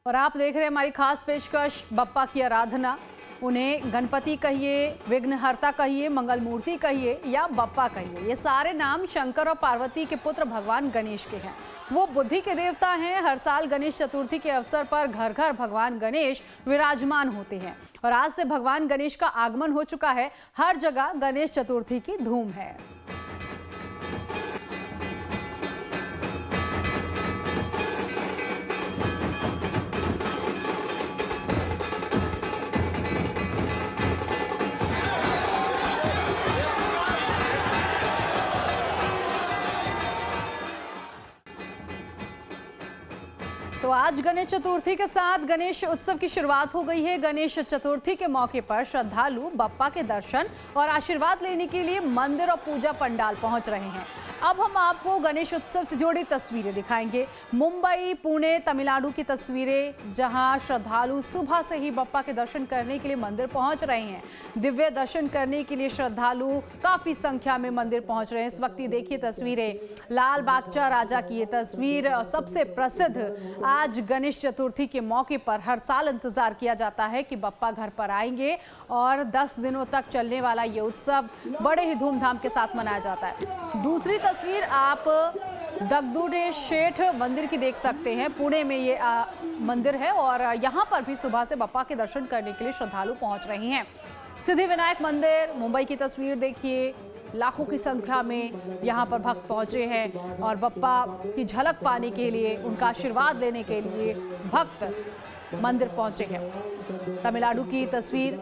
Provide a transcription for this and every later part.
और आप देख रहे हैं हमारी खास पेशकश बप्पा की आराधना। उन्हें गणपति कहिए, विघ्नहर्ता कहिए, मंगल मूर्ति कहिए या बप्पा कहिए, ये सारे नाम शंकर और पार्वती के पुत्र भगवान गणेश के हैं। वो बुद्धि के देवता हैं। हर साल गणेश चतुर्थी के अवसर पर घर घर भगवान गणेश विराजमान होते हैं और आज से भगवान गणेश का आगमन हो चुका है। हर जगह गणेश चतुर्थी की धूम है। तो आज गणेश चतुर्थी के साथ गणेश उत्सव की शुरुआत हो गई है। गणेश चतुर्थी के मौके पर श्रद्धालु बप्पा के दर्शन और आशीर्वाद लेने के लिए मंदिर और पूजा पंडाल पहुंच रहे हैं। अब हम आपको गणेश उत्सव से जुड़ी तस्वीरें दिखाएंगे। मुंबई, पुणे, तमिलनाडु की तस्वीरें, जहां श्रद्धालु सुबह से ही बप्पा के दर्शन करने के लिए मंदिर पहुंच रहे हैं। दिव्य दर्शन करने के लिए श्रद्धालु काफी संख्या में मंदिर पहुंच रहे हैं। इस वक्त ये देखिए तस्वीरें, लाल बागचा राजा की ये तस्वीर सबसे प्रसिद्ध। आज गणेश चतुर्थी के मौके पर हर साल इंतजार किया जाता है कि बप्पा घर पर आएंगे और 10 दिनों तक चलने वाला ये उत्सव बड़े ही धूमधाम के साथ मनाया जाता है। दूसरी तस्वीर आप दगदुडे शेठ मंदिर की देख सकते हैं। पुणे में ये मंदिर है और यहाँ पर भी सुबह से बप्पा के दर्शन करने के लिए श्रद्धालु पहुंच रहे हैं। सिद्धिविनायक मंदिर मुंबई की तस्वीर देखिए, लाखों की संख्या में यहाँ पर भक्त पहुंचे हैं और बप्पा की झलक पाने के लिए, उनका आशीर्वाद लेने के लिए भक्त मंदिर पहुंचे हैं। तमिलनाडु की तस्वीर,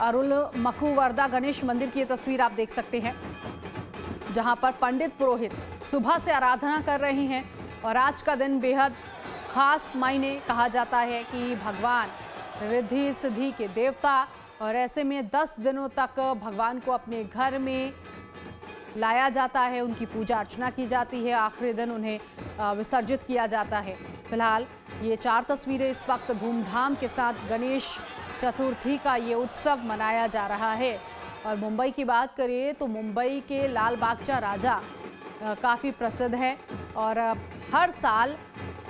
अरुल मकुवर्दा गणेश मंदिर की ये तस्वीर आप देख सकते हैं, जहां पर पंडित पुरोहित सुबह से आराधना कर रहे हैं और आज का दिन बेहद खास मायने कहा जाता है कि भगवान रिद्धि सिद्धि के देवता, और ऐसे में 10 दिनों तक भगवान को अपने घर में लाया जाता है, उनकी पूजा अर्चना की जाती है, आखिरी दिन उन्हें विसर्जित किया जाता है। फिलहाल ये 4 तस्वीरें इस वक्त धूमधाम के साथ गणेश चतुर्थी का ये उत्सव मनाया जा रहा है। और मुंबई की बात करें तो मुंबई के लाल बागचा राजा काफ़ी प्रसिद्ध है और हर साल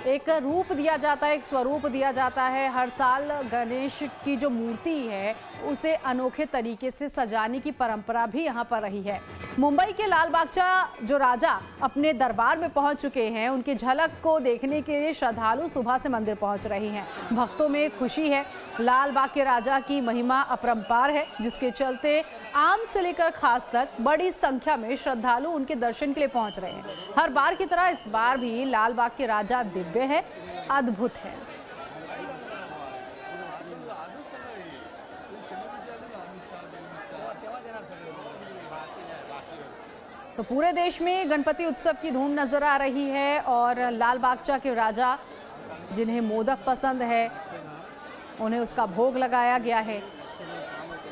एक रूप दिया जाता है, एक स्वरूप दिया जाता है। हर साल गणेश की जो मूर्ति है उसे अनोखे तरीके से सजाने की परंपरा भी यहाँ पर रही है। मुंबई के लाल बागचा जो राजा अपने दरबार में पहुँच चुके हैं, उनकी झलक को देखने के लिए श्रद्धालु सुबह से मंदिर पहुँच रहे हैं। भक्तों में खुशी है। लाल बाग के राजा की महिमा अपरंपार है, जिसके चलते आम से लेकर खास तक बड़ी संख्या में श्रद्धालु उनके दर्शन के लिए पहुँच रहे हैं। हर बार की तरह इस बार भी लाल बाग के राजा दिव्य है, अद्भुत है। तो पूरे देश में गणपति उत्सव की धूम नजर आ रही है और लाल बागचा के राजा, जिन्हें मोदक पसंद है, उन्हें उसका भोग लगाया गया है।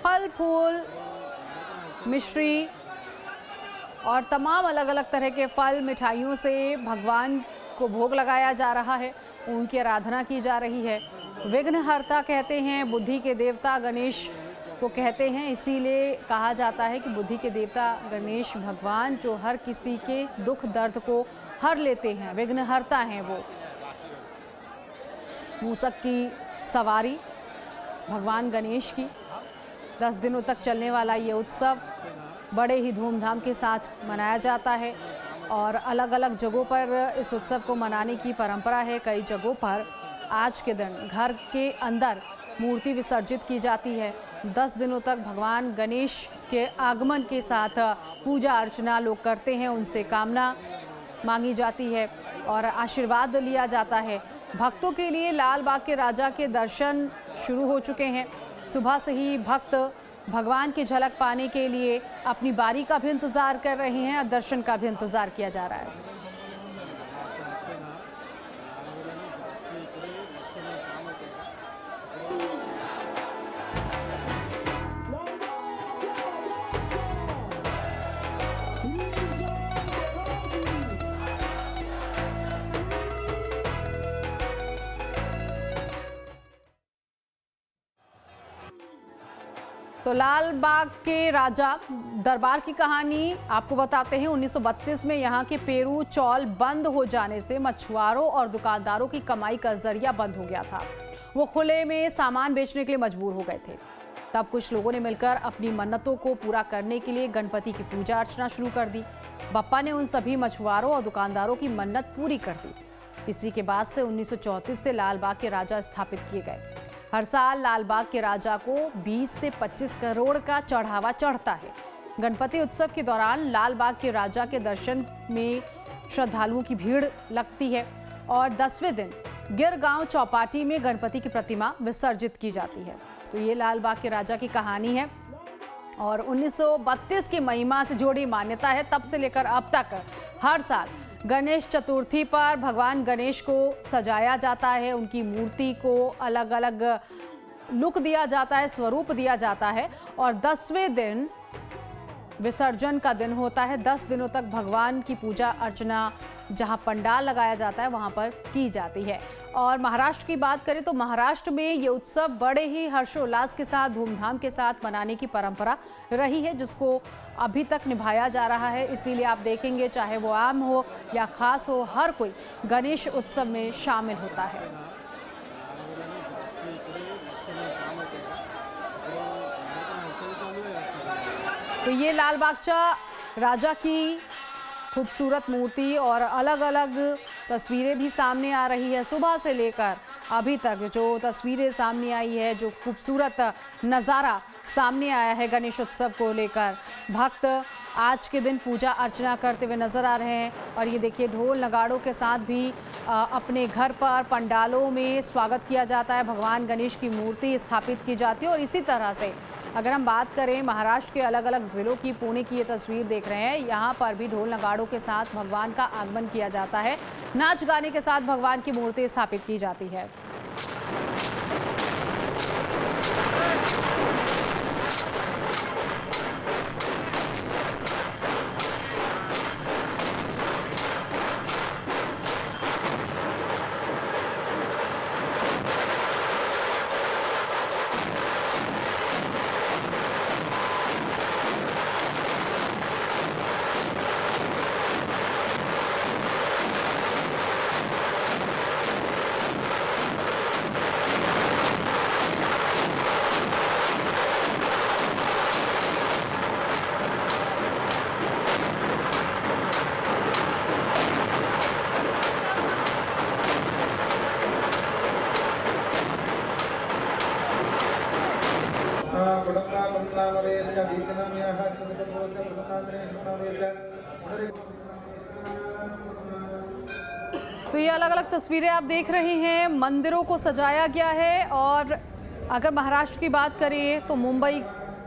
फल फूल, मिश्री और तमाम अलग अलग तरह के फल मिठाइयों से भगवान को भोग लगाया जा रहा है, उनकी आराधना की जा रही है। विघ्नहर्ता कहते हैं, बुद्धि के देवता गणेश को कहते हैं, इसीलिए कहा जाता है कि बुद्धि के देवता गणेश भगवान जो हर किसी के दुख दर्द को हर लेते हैं, विघ्नहर्ता हैं वो। मूसक की सवारी भगवान गणेश की, 10 दिनों तक चलने वाला ये उत्सव बड़े ही धूमधाम के साथ मनाया जाता है और अलग अलग जगहों पर इस उत्सव को मनाने की परंपरा है। कई जगहों पर आज के दिन घर के अंदर मूर्ति विसर्जित की जाती है। 10 दिनों तक भगवान गणेश के आगमन के साथ पूजा अर्चना लोग करते हैं, उनसे कामना मांगी जाती है और आशीर्वाद लिया जाता है। भक्तों के लिए लाल बाग के राजा के दर्शन शुरू हो चुके हैं। सुबह से ही भक्त भगवान की झलक पाने के लिए अपनी बारी का भी इंतज़ार कर रहे हैं और दर्शन का भी इंतज़ार किया जा रहा है। तो लाल बाग के राजा दरबार की कहानी आपको बताते हैं। 1932 में यहाँ के पेरू चौल बंद हो जाने से मछुआरों और दुकानदारों की कमाई का जरिया बंद हो गया था। वो खुले में सामान बेचने के लिए मजबूर हो गए थे। तब कुछ लोगों ने मिलकर अपनी मन्नतों को पूरा करने के लिए गणपति की पूजा अर्चना शुरू कर दी। बप्पा ने उन सभी मछुआरों और दुकानदारों की मन्नत पूरी कर दी। इसी के बाद से 1934 से लाल बाग के राजा स्थापित किए गए। हर साल लाल बाग के राजा को 20 से 25 करोड़ का चढ़ावा चढ़ता है। गणपति उत्सव के दौरान लाल बाग के राजा के दर्शन में श्रद्धालुओं की भीड़ लगती है और 10वें दिन गिरगांव चौपाटी में गणपति की प्रतिमा विसर्जित की जाती है। तो ये लाल बाग के राजा की कहानी है और 1932 की महिमा से जुड़ी मान्यता है। तब से लेकर अब तक हर साल गणेश चतुर्थी पर भगवान गणेश को सजाया जाता है। उनकी मूर्ति को अलग अलग लुक दिया जाता है, स्वरूप दिया जाता है और 10वें दिन विसर्जन का दिन होता है। 10 दिनों तक भगवान की पूजा अर्चना जहां पंडाल लगाया जाता है वहां पर की जाती है। और महाराष्ट्र की बात करें तो महाराष्ट्र में ये उत्सव बड़े ही हर्षोल्लास के साथ, धूमधाम के साथ मनाने की परंपरा रही है, जिसको अभी तक निभाया जा रहा है। इसीलिए आप देखेंगे चाहे वो आम हो या खास हो, हर कोई गणेश उत्सव में शामिल होता है। तो ये लाल बागचा राजा की खूबसूरत मूर्ति और अलग अलग तस्वीरें भी सामने आ रही है। सुबह से लेकर अभी तक जो तस्वीरें सामने आई है, जो खूबसूरत नज़ारा सामने आया है गणेश उत्सव को लेकर, भक्त आज के दिन पूजा अर्चना करते हुए नजर आ रहे हैं। और ये देखिए ढोल नगाड़ों के साथ भी अपने घर पर पंडालों में स्वागत किया जाता है। भगवान गणेश की मूर्ति स्थापित की जाती है। और इसी तरह से अगर हम बात करें महाराष्ट्र के अलग अलग ज़िलों की, पुणे की ये तस्वीर देख रहे हैं, यहाँ पर भी ढोल नगाड़ों के साथ भगवान का आगमन किया जाता है। नाच गाने के साथ भगवान की मूर्ति स्थापित की जाती है। तो ये अलग अलग तस्वीरें आप देख रहे हैं। मंदिरों को सजाया गया है। और अगर महाराष्ट्र की बात करें तो मुंबई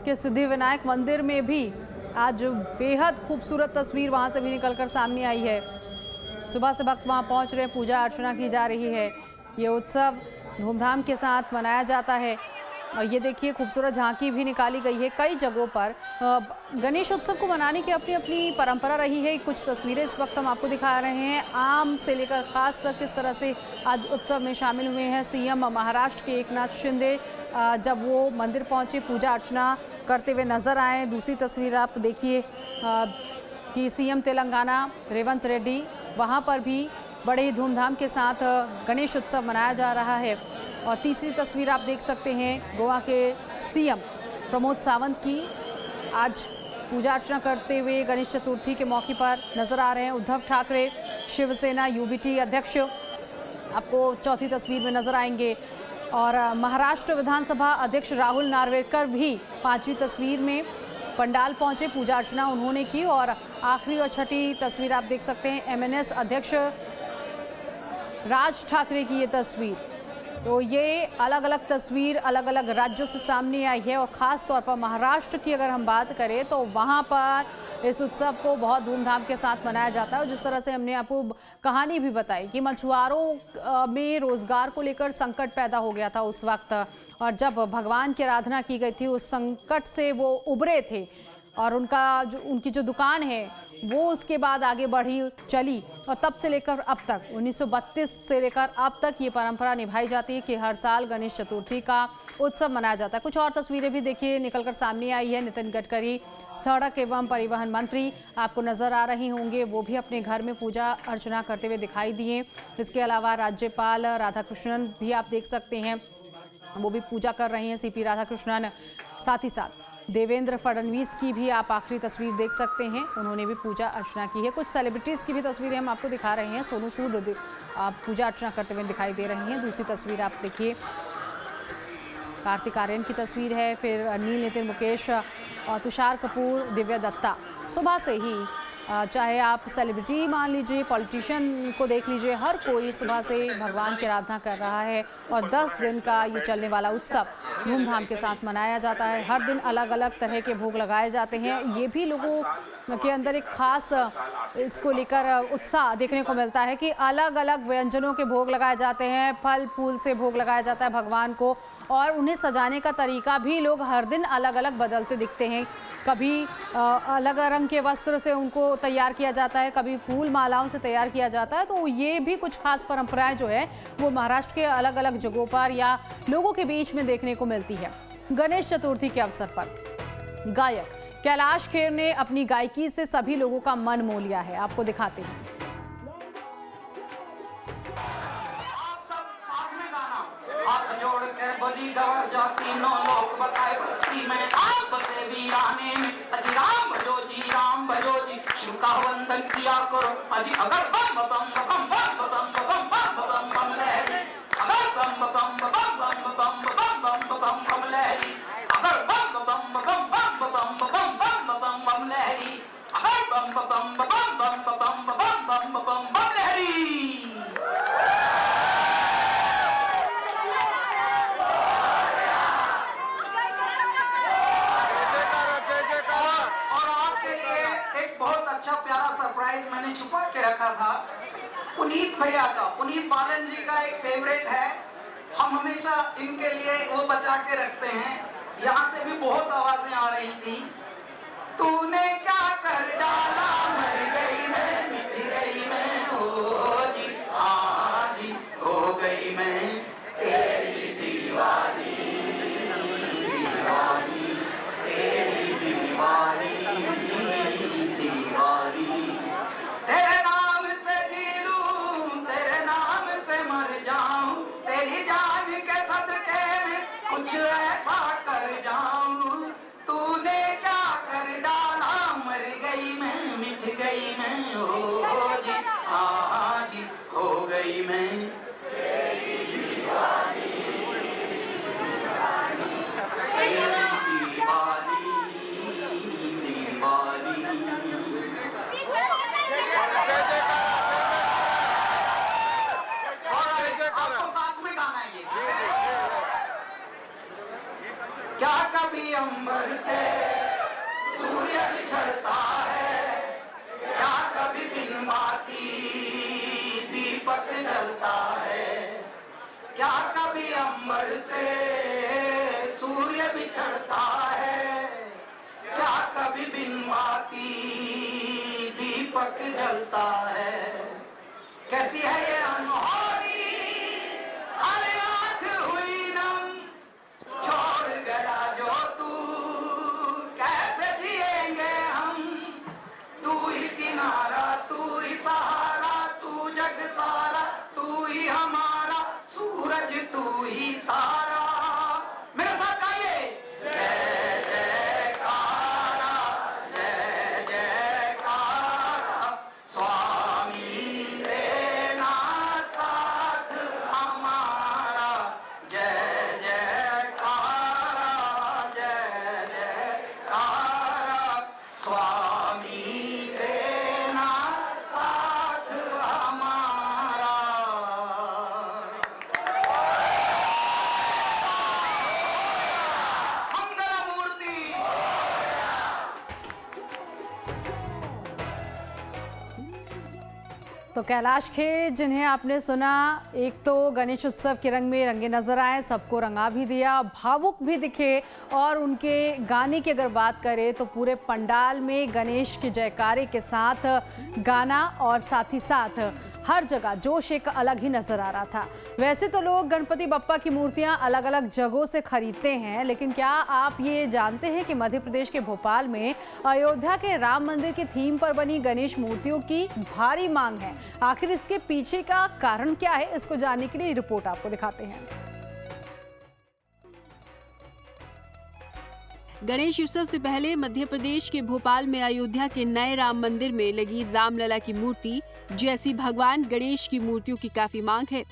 के सिद्धिविनायक मंदिर में भी आज बेहद खूबसूरत तस्वीर वहां से भी निकलकर सामने आई है। सुबह से भक्त वहां पहुंच रहे हैं, पूजा अर्चना की जा रही है। ये उत्सव धूमधाम के साथ मनाया जाता है। और ये देखिए खूबसूरत झांकी भी निकाली गई है। कई जगहों पर गणेश उत्सव को मनाने की अपनी अपनी परंपरा रही है। कुछ तस्वीरें इस वक्त हम आपको दिखा रहे हैं। आम से लेकर खास तक किस तरह से आज उत्सव में शामिल हुए हैं। सीएम महाराष्ट्र के एकनाथ शिंदे जब वो मंदिर पहुंचे, पूजा अर्चना करते हुए नजर आए। दूसरी तस्वीर आप देखिए कि सीएम तेलंगाना रेवंत रेड्डी, वहाँ पर भी बड़े ही धूमधाम के साथ गणेश उत्सव मनाया जा रहा है। और तीसरी तस्वीर आप देख सकते हैं गोवा के सीएम प्रमोद सावंत की, आज पूजा अर्चना करते हुए गणेश चतुर्थी के मौके पर नजर आ रहे हैं। उद्धव ठाकरे शिवसेना यूबीटी अध्यक्ष आपको चौथी तस्वीर में नजर आएंगे। और महाराष्ट्र विधानसभा अध्यक्ष राहुल नार्वेकर भी 5वीं तस्वीर में पंडाल पहुंचे, पूजा अर्चना उन्होंने की। और आखिरी और छठी तस्वीर आप देख सकते हैं एमएनएस अध्यक्ष राज ठाकरे की ये तस्वीर। तो ये अलग अलग तस्वीर अलग अलग राज्यों से सामने आई है। और ख़ास तौर पर महाराष्ट्र की अगर हम बात करें तो वहाँ पर इस उत्सव को बहुत धूमधाम के साथ मनाया जाता है। और जिस तरह से हमने आपको कहानी भी बताई कि मछुआरों में रोज़गार को लेकर संकट पैदा हो गया था उस वक्त, और जब भगवान की आराधना की गई थी उस संकट से वो उबरे थे। और उनकी जो दुकान है वो उसके बाद आगे बढ़ी चली और तब से लेकर अब तक 1932 से लेकर अब तक ये परंपरा निभाई जाती है कि हर साल गणेश चतुर्थी का उत्सव मनाया जाता है। कुछ और तस्वीरें भी देखिए निकलकर सामने आई है। नितिन गडकरी सड़क एवं परिवहन मंत्री आपको नजर आ रही होंगे, वो भी अपने घर में पूजा अर्चना करते हुए दिखाई दिए। इसके अलावा राज्यपाल राधाकृष्णन भी आप देख सकते हैं, वो भी पूजा कर रहे हैं, सीपी राधाकृष्णन। साथ ही साथ देवेंद्र फडणवीस की भी आप आखिरी तस्वीर देख सकते हैं, उन्होंने भी पूजा अर्चना की है। कुछ सेलिब्रिटीज़ की भी तस्वीरें हम आपको दिखा रहे हैं। सोनू सूद आप पूजा अर्चना करते हुए दिखाई दे रही हैं। दूसरी तस्वीर आप देखिए, कार्तिक आर्यन की तस्वीर है, फिर नील नितिन मुकेश, तुषार कपूर, दिव्या दत्ता। सुबह से ही चाहे आप सेलिब्रिटी मान लीजिए, पॉलिटिशियन को देख लीजिए, हर कोई सुबह से भगवान की आराधना कर रहा है और 10 दिन का ये चलने वाला उत्सव धूमधाम के साथ मनाया जाता है। हर दिन अलग अलग तरह के भोग लगाए जाते हैं। ये भी लोगों के अंदर एक खास इसको लेकर उत्साह देखने को मिलता है कि अलग अलग व्यंजनों के भोग लगाए जाते हैं, फल फूल से भोग लगाया जाता है भगवान को, और उन्हें सजाने का तरीका भी लोग हर दिन अलग अलग बदलते दिखते हैं। कभी अलग रंग के वस्त्र से उनको तैयार किया जाता है, कभी फूल मालाओं से तैयार किया जाता है। तो ये भी कुछ खास परंपराएं जो है वो महाराष्ट्र के अलग अलग जगहों पर या लोगों के बीच में देखने को मिलती है। गणेश चतुर्थी के अवसर पर गायक कैलाश खेर ने अपनी गायकी से सभी लोगों का मन मोह लिया है, आपको दिखाते हैं। हाथ जोड़ के बलि गवर जाती नो लोक बसाए बस्ती में आप बसे वीराने में अजी राम भजो जी शिव का वंदन किया करो अजी अगर बम बम बम बम बम बम बम बम लहरी अगर बम बम बम बम बम बम बम बम लहरी अगर बम बम बम बम बम बम लहरी अगर बम बम बम बम लहरी। सरप्राइज मैंने छुपा के रखा था पुनीत भैया का। पुनीत बालन जी का एक फेवरेट है, हम हमेशा इनके लिए वो बचा के रखते हैं। यहाँ से भी बहुत आवाजें आ रही थी। तूने क्या कर डाला मर गई मैं मिट गई मैं हो जी, हाँ जी हो गई मैं तेरी दीवानी दीवानी तेरी दीवानी दीवानी। तेरे नाम से जी लूं तेरे नाम से मर जाऊं, तेरी जान के सदके में कुछ ऐसा कर जाऊं। तूने क्या कर डाला मर गई मैं मिट गई मैं हो जी, हाँ जी हो गई मैं तेरी दीवानी क्या कभी अंबर से सूर्य बिछड़ता है, क्या कभी दिन बाती दीपक जलता है, क्या कभी अंबर से सूर्य बिछड़ता है, क्या कभी दिन बाती दीपक जलता है। कैसी है ये अनहोनी अरे आँख हुई नम छोड़ गया जो तू, कैसे जिएंगे हम, तू ही किनारा तू ही सहारा तू जग सारा तू ही हमारा सूरज तू ही तारा। मेरे साथ गाइए जय जयकारा जय जयकारा स्वामी देना सा तो कैलाश खेर जिन्हें आपने सुना, एक तो गणेश उत्सव के रंग में रंगे नजर आए, सबको रंगा भी दिया, भावुक भी दिखे। और उनके गाने की अगर बात करें तो पूरे पंडाल में गणेश के जयकारे के साथ गाना और साथ ही साथ हर जगह जोश एक अलग ही नजर आ रहा था। वैसे तो लोग गणपति बप्पा की मूर्तियां अलग अलग जगहों से खरीदते हैं, लेकिन क्या आप ये जानते हैं कि मध्य प्रदेश के भोपाल में अयोध्या के राम मंदिर की थीम पर बनी गणेश मूर्तियों की भारी मांग है। आखिर इसके पीछे का कारण क्या है, इसको जानने के लिए रिपोर्ट आपको दिखाते हैं। गणेश उत्सव से पहले मध्य प्रदेश के भोपाल में अयोध्या के नए राम मंदिर में लगी रामलला की मूर्ति जैसी भगवान गणेश की मूर्तियों की काफी मांग है।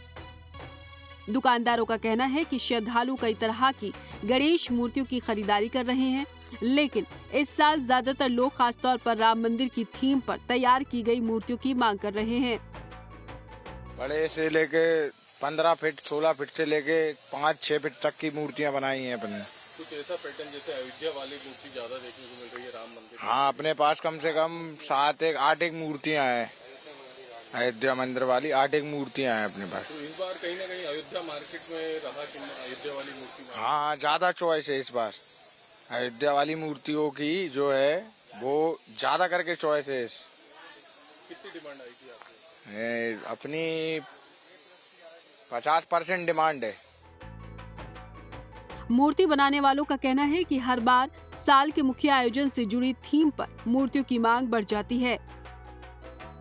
दुकानदारों का कहना है कि श्रद्धालु कई तरह की गणेश मूर्तियों की खरीदारी कर रहे हैं, लेकिन इस साल ज्यादातर लोग खासतौर पर राम मंदिर की थीम पर तैयार की गई मूर्तियों की मांग कर रहे हैं। बड़े से लेके 15 फीट 16 फीट से लेके 5-6 फीट तक की मूर्तियां बनाई हैं अपन ने। कुछ ऐसा पैटर्न जैसे अयोध्या वाली मूर्ति ज्यादा देखने को मिल रही है राम मंदिर? हाँ, अपने पास कम से कम 8 मूर्तियां हैं। अयोध्या मंदिर वाली 8 मूर्तियां हैं अपने पास। तो इस बार कहीं ना कहीं अयोध्या मार्केट में रहा कि अयोध्या वाली मूर्ति? हाँ, ज्यादा चॉइस है इस बार। अयोध्या वाली मूर्तियों की जो है वो ज्यादा करके चॉइस है। कितनी डिमांड आई थी आपको? अपनी 50% डिमांड है। मूर्ति बनाने वालों का कहना है कि हर बार साल के मुख्य आयोजन से जुड़ी थीम पर मूर्तियों की मांग बढ़ जाती है।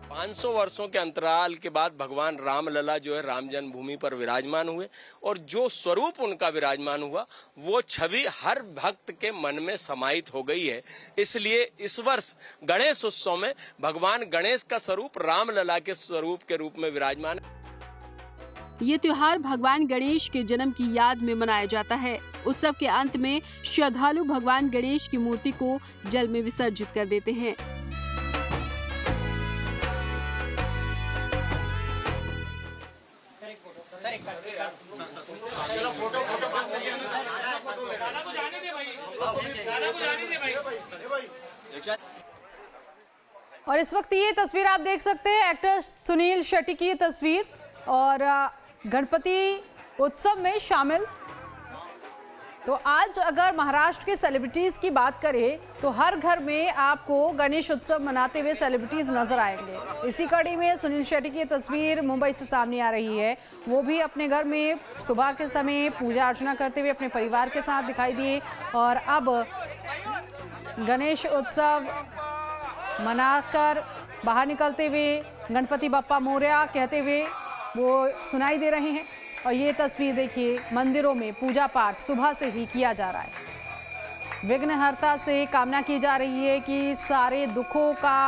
500 वर्षों के अंतराल के बाद भगवान रामलला जो है राम जन्मभूमि पर विराजमान हुए और जो स्वरूप उनका विराजमान हुआ वो छवि हर भक्त के मन में समाहित हो गई है। इसलिए इस वर्ष गणेश उत्सव में भगवान गणेश का स्वरूप रामलला के स्वरूप के रूप में विराजमान है। ये त्योहार भगवान गणेश के जन्म की याद में मनाया जाता है। उत्सव के अंत में श्रद्धालु भगवान गणेश की मूर्ति को जल में विसर्जित कर देते हैं। और इस वक्त ये तस्वीर आप देख सकते हैं, एक्टर सुनील शेट्टी की ये तस्वीर, और गणपति उत्सव में शामिल। तो आज अगर महाराष्ट्र के सेलिब्रिटीज की बात करें तो हर घर में आपको गणेश उत्सव मनाते हुए सेलिब्रिटीज नजर आएंगे। इसी कड़ी में सुनील शेट्टी की तस्वीर मुंबई से सामने आ रही है। वो भी अपने घर में सुबह के समय पूजा अर्चना करते हुए अपने परिवार के साथ दिखाई दिए, और अब गणेश उत्सव मनाकर बाहर निकलते हुए गणपति बप्पा मोरया कहते हुए वो सुनाई दे रहे हैं। और ये तस्वीर देखिए, मंदिरों में पूजा पाठ सुबह से ही किया जा रहा है। विघ्नहर्ता से कामना की जा रही है कि सारे दुखों का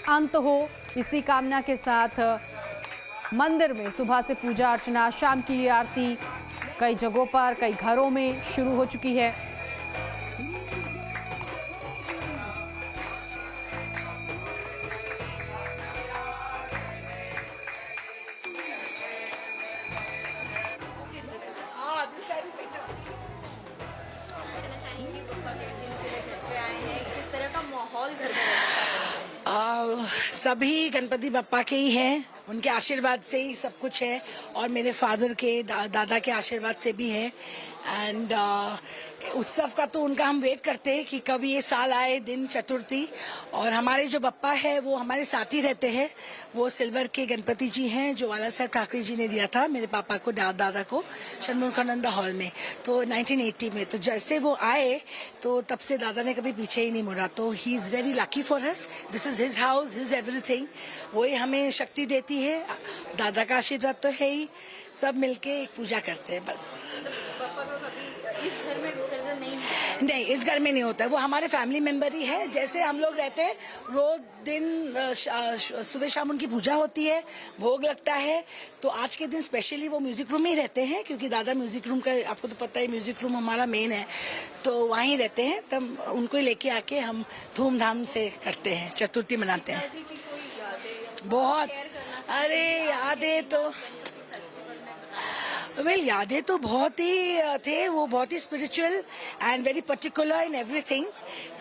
अंत हो। इसी कामना के साथ मंदिर में सुबह से पूजा अर्चना, शाम की आरती कई जगहों पर, कई घरों में शुरू हो चुकी है। सभी गणपति बप्पा के ही हैं, उनके आशीर्वाद से ही सब कुछ है, और मेरे फादर के दादा के आशीर्वाद से भी है। एंड उत्सव का तो उनका हम वेट करते हैं कि कब ये साल आए दिन चतुर्थी। और हमारे जो बप्पा है वो हमारे साथ ही रहते हैं। वो सिल्वर के गणपति जी हैं जो बाला साहेब ठाकरे जी ने दिया था मेरे पापा को, दादा को, षणमुखानंदा हॉल में, तो 1980 में। तो जैसे वो आए तो तब से दादा ने कभी पीछे ही नहीं मुड़ा। तो he is very lucky for us, this is his house, his everything. वही हमें शक्ति देती है, दादा का आशीर्वाद तो है ही। सब मिलके एक पूजा करते हैं बस। पापा को कभी इस घर में विसर्जन नहीं, इस घर में नहीं होता है। वो हमारे फैमिली मेंबर ही है। जैसे हम लोग रहते हैं, रोज दिन सुबह शाम उनकी पूजा होती है, भोग लगता है। तो आज के दिन स्पेशली वो म्यूजिक रूम ही रहते हैं, क्योंकि दादा म्यूजिक रूम का, आपको तो पता है, म्यूजिक रूम हमारा मेन है। तो वहीं रहते हैं, तब उनको ही लेके आके हम धूमधाम से करते हैं, चतुर्थी मनाते हैं। बहुत, अरे यादें तो यादें तो बहुत ही थे। वो बहुत ही spiritual and very particular in everything.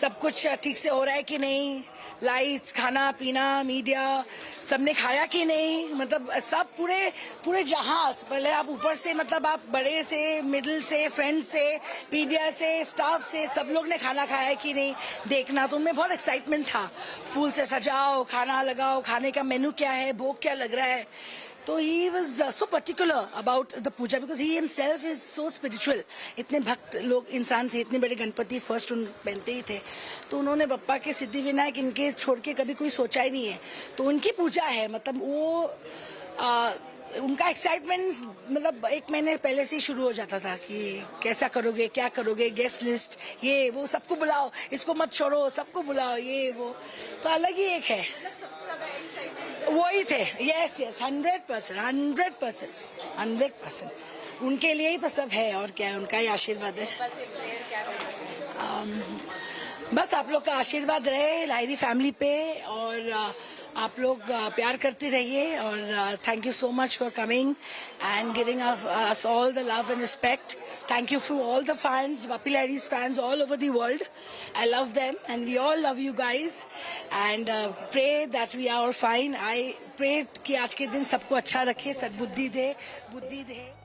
सब कुछ ठीक से हो रहा है कि नहीं, लाइट्स, खाना पीना, मीडिया, सबने खाया कि नहीं, मतलब सब पूरे जहाज, पहले आप ऊपर से, मतलब आप बड़े से, मिडिल से, फ्रेंड से, मीडिया से, स्टाफ से, सब लोग ने खाना खाया कि नहीं देखना। तो उनमें बहुत एक्साइटमेंट था, फूल से सजाओ, खाना लगाओ, खाने का मेनू क्या है, भोग क्या लग रहा है। तो he was so particular about the puja because he himself is so spiritual. इतने भक्त लोग इंसान थे, इतने बड़े गणपति फर्स्ट पहनते ही थे, तो उन्होंने बप्पा के सिद्धि विनायक इनके छोड़ के कभी कोई सोचा ही नहीं है। तो उनकी पूजा है, मतलब वो उनका एक्साइटमेंट मतलब 1 महीने पहले से ही शुरू हो जाता था कि कैसा करोगे, क्या करोगे, गेस्ट लिस्ट, ये वो, सबको बुलाओ, इसको मत छोड़ो, सबको बुलाओ, ये वो। तो अलग ही एक है, वही थे। यस 100%। उनके लिए ही तो सब है, और क्या है, उनका ही आशीर्वाद है। बस आप लोग का आशीर्वाद रहे लाहिरी फैमिली पे, और आप लोग प्यार करते रहिए, और thank you so much for coming and giving us all the love and respect. Thank you for all the fans, Bappi Lahiri's fans all over the world. I love them and we all love you guys, and pray that we are all fine. I pray कि आज के दिन सबको अच्छा रखे, सद्बुद्धि दे, बुद्धि दे।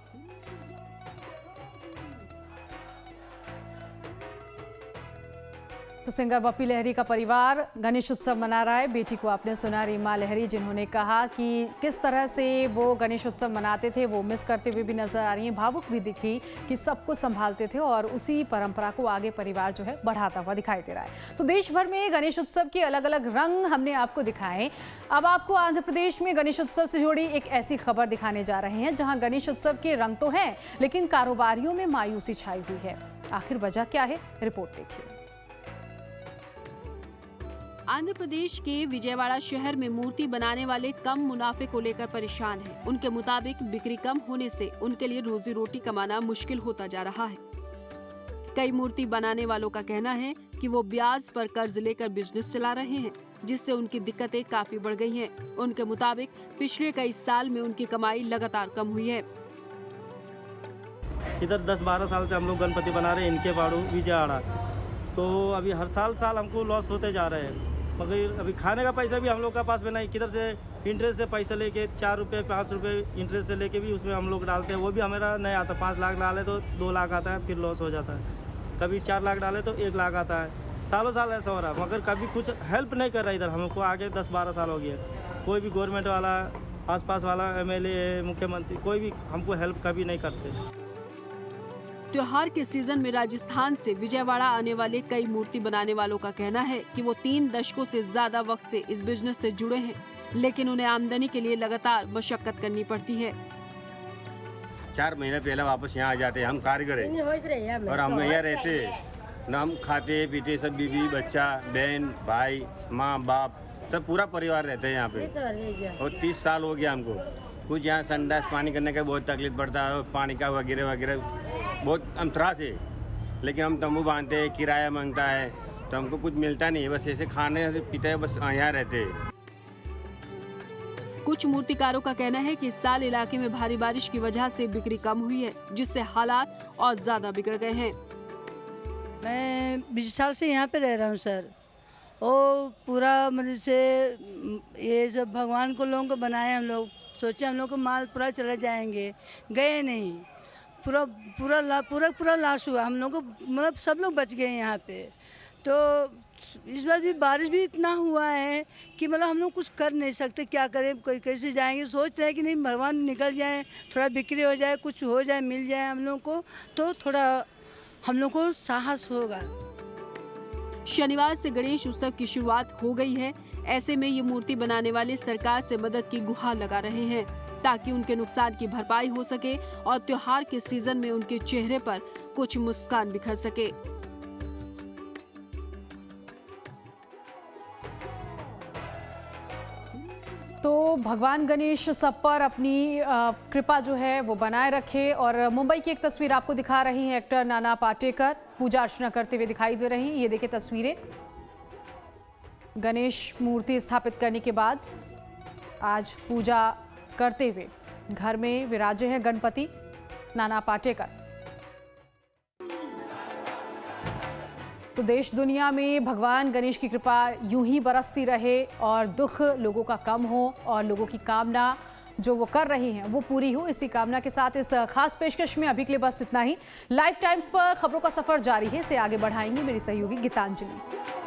तो सिंगर बप्पी लहरी का परिवार गणेश उत्सव मना रहा है। बेटी को आपने सुना, रीमा लहरी, जिन्होंने कहा कि किस तरह से वो गणेश उत्सव मनाते थे, वो मिस करते हुए भी नजर आ रही हैं। भावुक भी दिखी कि सबको संभालते थे और उसी परंपरा को आगे परिवार जो है बढ़ाता हुआ दिखाई दे रहा है। तो देश भर में गणेश उत्सव के अलग अलग रंग हमने आपको दिखाए। अब आपको आंध्र प्रदेश में गणेश उत्सव से जुड़ी एक ऐसी खबर दिखाने जा रहे हैं जहाँ गणेश उत्सव के रंग तो हैं, लेकिन कारोबारियों में मायूसी छाई हुई है। आखिर वजह क्या है, रिपोर्ट देखिए। आंध्र प्रदेश के विजयवाड़ा शहर में मूर्ति बनाने वाले कम मुनाफे को लेकर परेशान हैं। उनके मुताबिक बिक्री कम होने से उनके लिए रोजी रोटी कमाना मुश्किल होता जा रहा है। कई मूर्ति बनाने वालों का कहना है कि वो ब्याज पर कर्ज लेकर बिजनेस चला रहे हैं, जिससे उनकी दिक्कतें काफी बढ़ गई हैं। उनके मुताबिक पिछले कई साल में उनकी कमाई लगातार कम हुई है। इधर 10-12 साल से हम लोग गणपति बना रहे हैं, इनके बाड़ू विजयवाड़ा, तो अभी हर साल हमको लॉस होते जा रहे हैं। मगर अभी खाने का पैसा भी हम लोग का पास में नहीं, किधर से इंटरेस्ट से पैसा लेके 4 रुपये 5 रुपये इंटरेस्ट से लेके भी उसमें हम लोग डालते हैं, वो भी हमारा नहीं आता। 5 लाख डाले तो 2 लाख आता है, फिर लॉस हो जाता है। कभी 4 लाख डाले तो 1 लाख आता है। सालों साल ऐसा हो रहा है, मगर कभी कुछ हेल्प नहीं कर रहा इधर हमको। आगे 10-12 साल हो गया, कोई भी गवर्नमेंट वाला, आसपास वाला MLA, मुख्यमंत्री, कोई भी हमको हेल्प कभी नहीं करते। त्योहार के सीजन में राजस्थान से विजयवाड़ा आने वाले कई मूर्ति बनाने वालों का कहना है कि वो 3 दशकों से ज्यादा वक्त से इस बिजनेस से जुड़े हैं, लेकिन उन्हें आमदनी के लिए लगातार मशक्कत करनी पड़ती है। 4 महीने पहले वापस यहाँ आ जाते हैं। हम कारीगर हैं और हम यहाँ रहते न, हम खाते पीते सब, बीवी बच्चा बहन भाई माँ बाप सब पूरा परिवार रहते हैं यहाँ पे। और 30 साल हो गया हमको। कुछ यहाँ संडास पानी करने का बहुत तकलीफ पड़ता है, पानी का वगैरह वगैरह बहुत हम त्रास है। लेकिन हम तंबू बांधते हैं, किराया मांगता है, तो हमको कुछ मिलता नहीं है। बस ऐसे खाने पीते हैं, बस यहाँ रहते हैं। कुछ मूर्तिकारों का कहना है कि इस साल इलाके में भारी बारिश की वजह से बिक्री कम हुई है, जिससे हालात और ज्यादा बिगड़ गए हैं। मैं 20 साल से यहाँ पे रह रहा हूँ सर। वो पूरा मतलब से ये सब भगवान को लोगों को बनाए, हम लोग सोचे हम लोग को माल पूरा चले जाएंगे, गए नहीं। पूरा लॉस हुआ हम लोग को, मतलब सब लोग बच गए यहाँ पे। तो इस बार भी बारिश भी इतना हुआ है कि मतलब हम लोग कुछ कर नहीं सकते, क्या करें, कैसे जाएंगे। सोच रहे हैं कि नहीं भगवान निकल जाए, थोड़ा बिक्री हो जाए, कुछ हो जाए, मिल जाए हम लोग को, तो थोड़ा हम लोग को साहस होगा। शनिवार से गणेश उत्सव की शुरुआत हो गई है। ऐसे में ये मूर्ति बनाने वाले सरकार से मदद की गुहार लगा रहे हैं, ताकि उनके नुकसान की भरपाई हो सके और त्योहार के सीजन में उनके चेहरे पर कुछ मुस्कान बिखर सके। तो भगवान गणेश सब पर अपनी कृपा जो है वो बनाए रखे। और मुंबई की एक तस्वीर आपको दिखा रही है, एक्टर नाना पाटेकर पूजा अर्चना करते हुए दिखाई दे रही हैं। ये देखिए तस्वीरें, गणेश मूर्ति स्थापित करने के बाद आज पूजा करते हुए घर में विराजे हैं गणपति नाना पाटेकर। तो देश दुनिया में भगवान गणेश की कृपा यूं ही बरसती रहे और दुख लोगों का कम हो और लोगों की कामना जो वो कर रही हैं वो पूरी हो। इसी कामना के साथ इस खास पेशकश में अभी के लिए बस इतना ही। लाइफ टाइम्स पर खबरों का सफर जारी है, इसे आगे बढ़ाएंगी मेरी सहयोगी गीतांजलि।